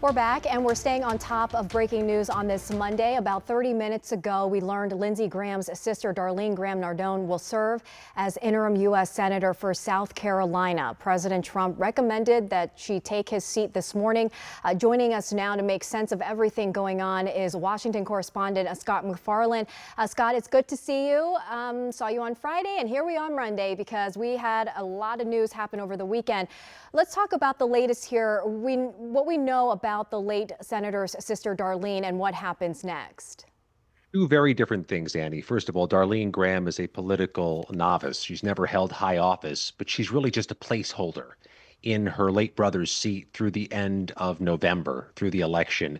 We're back and we're staying on top of breaking news on this Monday. About 30 minutes ago, we learned Lindsey Graham's sister, Darlene Graham-Nardone, will serve as interim U.S. Senator for South Carolina. President Trump recommended that she take his seat this morning. Joining us now to make sense of everything going on is Washington correspondent Scott MacFarlane. Scott, it's good to see you. Saw you on Friday and here we are on Monday because we had a lot of news happen over the weekend. Let's talk about the latest here. What we know about the late senator's sister, Darlene, and what happens next. Two very different things, Annie. First of all, Darlene Graham is a political novice. She's never held high office, but she's really just a placeholder in her late brother's seat through the end of November, through the election.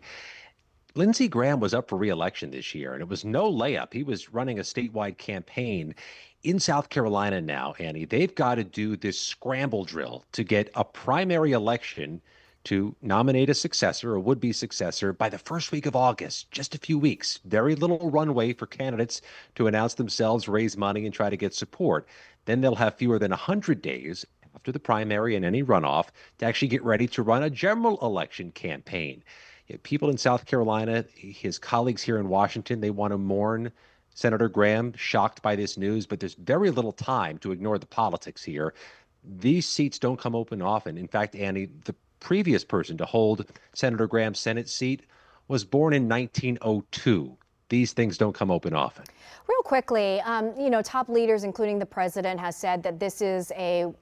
Lindsey Graham was up for re-election this year, and it was no layup. He was running a statewide campaign in South Carolina now, Annie. They've got to do this scramble drill to get a primary election to nominate a successor, a would-be successor, by the first week of August, just a few weeks. Very little runway for candidates to announce themselves, raise money, and try to get support. Then they'll have fewer than 100 days after the primary and any runoff to actually get ready to run a general election campaign. People in South Carolina, his colleagues here in Washington, they want to mourn Senator Graham, shocked by this news, but there's very little time to ignore the politics here. These seats don't come open often. In fact, Annie, the previous person to hold Senator Graham's Senate seat was born in 1902. These things don't come open often. Real quickly, top leaders, including the president, has said that this is a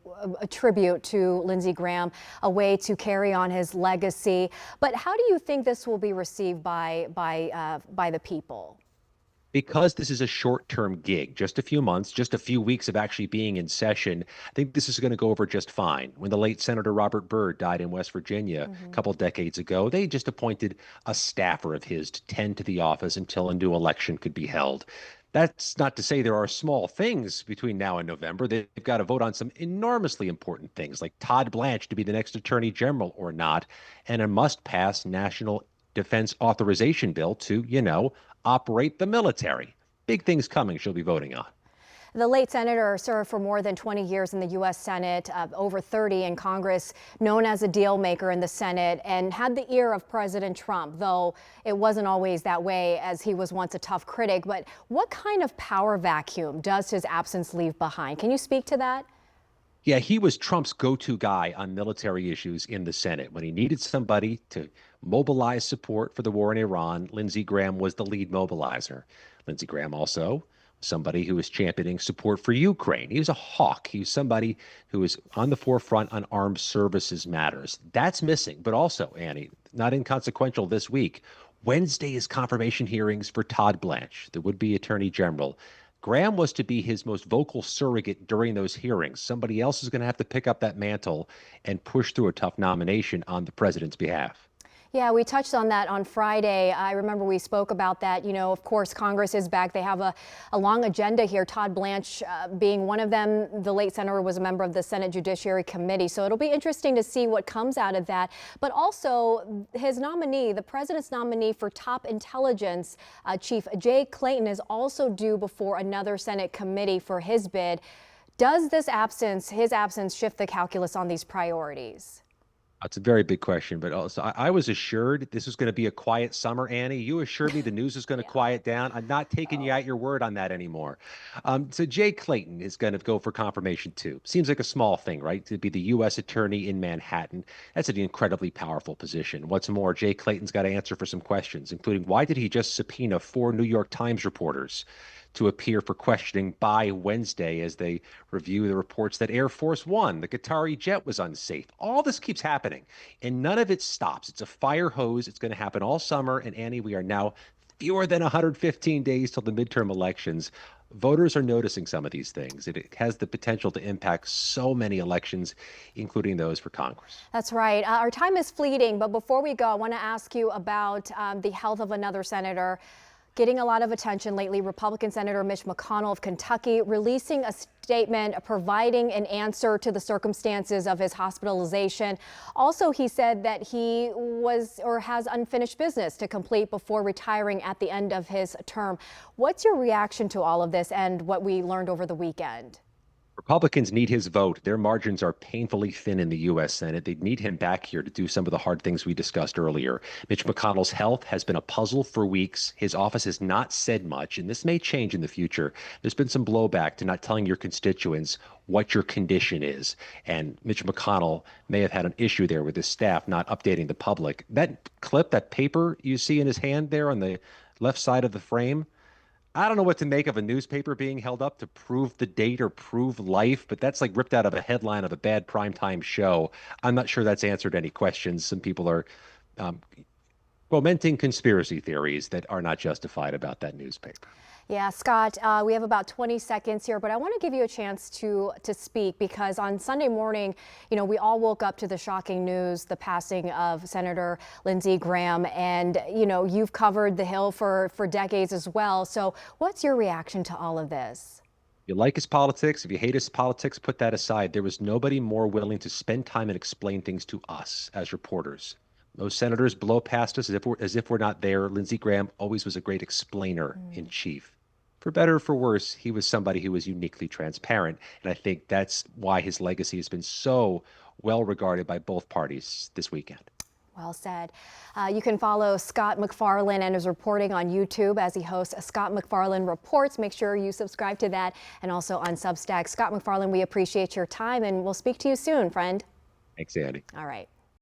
tribute to Lindsey Graham, a way to carry on his legacy. But how do you think this will be received by the people? Because this is a short-term gig, just a few months, just a few weeks of actually being in session, I think this is going to go over just fine. When the late Senator Robert Byrd died in West Virginia a couple decades ago, they just appointed a staffer of his to tend to the office until a new election could be held. That's not to say there are small things between now and November. They've got to vote on some enormously important things, like Todd Blanche to be the next attorney general or not, and a must-pass national defense authorization bill to, operate the military. Big things coming she'll be voting on. The late senator served for more than 20 years in the U.S. Senate, over 30 in Congress, known as a deal maker in the Senate, and had the ear of President Trump, though it wasn't always that way, as he was once a tough critic. But what kind of power vacuum does his absence leave behind? Can you speak to that? Yeah, he was Trump's go-to guy on military issues in the Senate. When he needed somebody to mobilize support for the war in Iran, Lindsey Graham was the lead mobilizer. Lindsey Graham also somebody who was championing support for Ukraine. He was a hawk. He was somebody who was on the forefront on armed services matters. That's missing. But also, Annie, not inconsequential this week, Wednesday is confirmation hearings for Todd Blanche, the would-be attorney general. Graham was to be his most vocal surrogate during those hearings. Somebody else is going to have to pick up that mantle and push through a tough nomination on the president's behalf. Yeah, we touched on that on Friday. I remember we spoke about that. Of course, Congress is back. They have a long agenda here, Todd Blanche being one of them. The late senator was a member of the Senate Judiciary Committee. So it'll be interesting to see what comes out of that. But also his nominee, the president's nominee for top intelligence chief, Jay Clayton, is also due before another Senate committee for his bid. Does his absence shift the calculus on these priorities? It's a very big question, but also I was assured this was going to be a quiet summer, Annie. You assured me the news is going to quiet down. I'm not taking you at your word on that anymore. So Jay Clayton is going to go for confirmation too. Seems like a small thing, right? To be the U.S. attorney in Manhattan. That's an incredibly powerful position. What's more, Jay Clayton's got to answer for some questions, including why did he just subpoena 4 New York Times reporters to appear for questioning by Wednesday as they review the reports that Air Force One, the Qatari jet, was unsafe. All this keeps happening, and none of it stops. It's a fire hose. It's going to happen all summer. And Annie, we are now fewer than 115 days till the midterm elections. Voters are noticing some of these things. It has the potential to impact so many elections, including those for Congress. That's right. Our time is fleeting, but before we go, I want to ask you about the health of another senator. Getting a lot of attention lately, Republican Senator Mitch McConnell of Kentucky releasing a statement providing an answer to the circumstances of his hospitalization. Also, he said that he has unfinished business to complete before retiring at the end of his term. What's your reaction to all of this and what we learned over the weekend? Republicans need his vote. Their margins are painfully thin in the U.S. Senate. They need him back here to do some of the hard things we discussed earlier. Mitch McConnell's health has been a puzzle for weeks. His office has not said much, and this may change in the future. There's been some blowback to not telling your constituents what your condition is. And Mitch McConnell may have had an issue there with his staff not updating the public. That clip, that paper you see in his hand there on the left side of the frame, I don't know what to make of a newspaper being held up to prove the date or prove life, but that's like ripped out of a headline of a bad primetime show. I'm not sure that's answered any questions. Some people are um, fomenting conspiracy theories that are not justified about that newspaper. Yeah, Scott, we have about 20 seconds here, but I want to give you a chance to speak because on Sunday morning, we all woke up to the shocking news, the passing of Senator Lindsey Graham, and, you've covered the Hill for decades as well. So what's your reaction to all of this? If you like his politics, if you hate his politics, put that aside. There was nobody more willing to spend time and explain things to us as reporters. Most senators blow past us as if we're not there. Lindsey Graham always was a great explainer in chief. For better or for worse, he was somebody who was uniquely transparent. And I think that's why his legacy has been so well regarded by both parties this weekend. Well said. You can follow Scott MacFarlane and his reporting on YouTube as he hosts Scott MacFarlane Reports. Make sure you subscribe to that, and also on Substack. Scott MacFarlane, we appreciate your time, and we'll speak to you soon, friend. Thanks, Andy. All right.